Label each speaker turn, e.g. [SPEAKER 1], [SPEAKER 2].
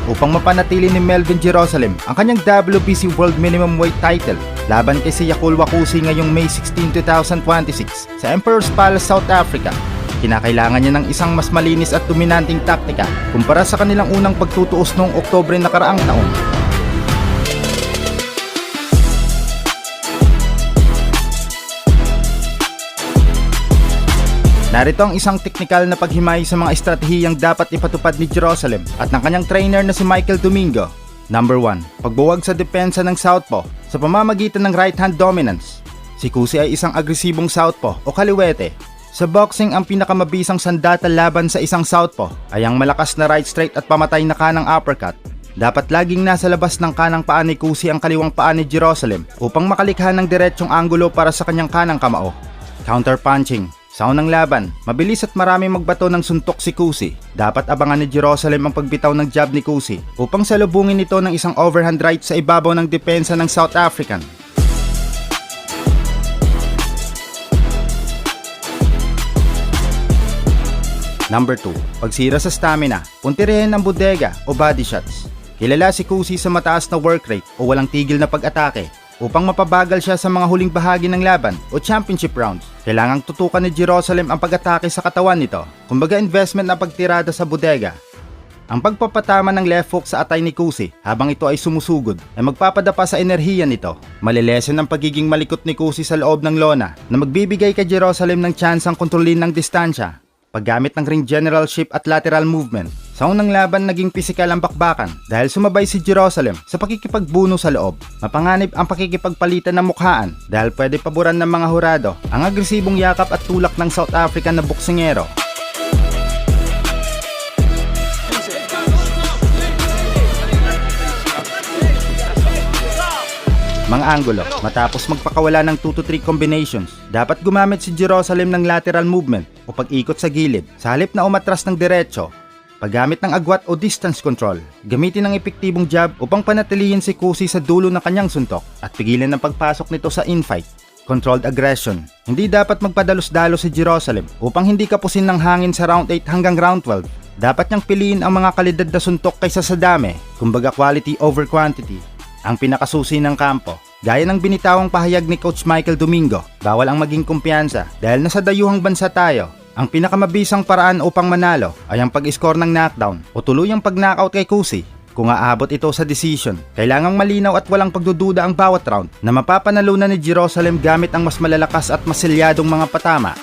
[SPEAKER 1] upang mapanatili ni Melvin Jerusalem ang kanyang WBC World Minimum Weight title laban kay Yakul Wakusi ngayong May 16, 2026 sa Emperor's Palace, South Africa. Kinakailangan niya ng isang mas malinis at dominanting taktika kumpara sa kanilang unang pagtutuos noong Oktubre nakaraang taon. Narito ang isang teknikal na paghimay sa mga estratehiyang dapat ipatupad ni Jerusalem at ng kanyang trainer na si Michael Domingo. Number 1. Pagbuwag sa depensa ng southpaw sa pamamagitan ng right hand dominance. Si Kusi ay isang agresibong southpaw o kaliwete. Sa boxing, ang pinakamabisang sandata laban sa isang southpaw ay ang malakas na right straight at pamatay na kanang uppercut. Dapat laging nasa labas ng kanang paa ni Kusi ang kaliwang paa ni Jerusalem upang makalikha ng diretsyong anggulo para sa kanyang kanang kamao. Counter punching. Sa unang laban, mabilis at marami magbato ng suntok si Kusi. Dapat abangan ni Jerusalem ang pagbitaw ng jab ni Kusi upang salubungin ito ng isang overhand right sa ibabaw ng depensa ng South African. Number 2. Pagsira sa stamina, puntirehin ang bodega o body shots. Kilala si Kusi sa mataas na work rate o walang tigil na pag-atake. Upang mapabagal siya sa mga huling bahagi ng laban o championship rounds, kailangang tutukan ni Jerusalem ang pag-atake sa katawan nito, kumbaga investment na pagtirada sa bodega. Ang pagpapatama ng left hook sa atay ni Kusi habang ito ay sumusugod ay magpapadapa sa enerhiya nito. Malilesen ang pagiging malikot ni Kusi sa loob ng lona na magbibigay kay Jerusalem ng tsansang kontrolin ng distansya. Paggamit ng ring generalship at lateral movement. Sa unang laban naging pisikal ang bakbakan dahil sumabay si Jerusalem sa pakikipagbuno sa loob. Mapanganib ang pakikipagpalitan ng mukhaan dahil pwede paboran ng mga hurado ang agresibong yakap at tulak ng South African na boksingero. Mga anggulo, matapos magpakawala ng 2-3 combinations, dapat gumamit si Jerusalem ng lateral movement o pag-ikot sa gilid sa halip na umatras ng diretso. Paggamit ng agwat o distance control, gamitin ang epektibong jab upang panatilihin si Kusi sa dulo ng kanyang suntok at pigilan ang pagpasok nito sa infight. Controlled aggression. Hindi dapat magpadalos-dalos si Jerusalem upang hindi kapusin ng hangin sa round 8 hanggang round 12. Dapat niyang piliin ang mga kalidad na suntok kaysa sa dami, kumbaga quality over quantity. Ang pinakasusi ng kampo, gaya ng binitawang pahayag ni Coach Michael Domingo, bawal ang maging kumpiyansa dahil nasa dayuhang bansa tayo. Ang pinakamabisang paraan upang manalo ay ang pag-score ng knockdown o tuluyang pag-knockout kay Kusi. Kung aabot ito sa decision, kailangang malinaw at walang pagdududa ang bawat round na mapapanalunan ni Jerusalem gamit ang mas malalakas at masilyadong mga patama.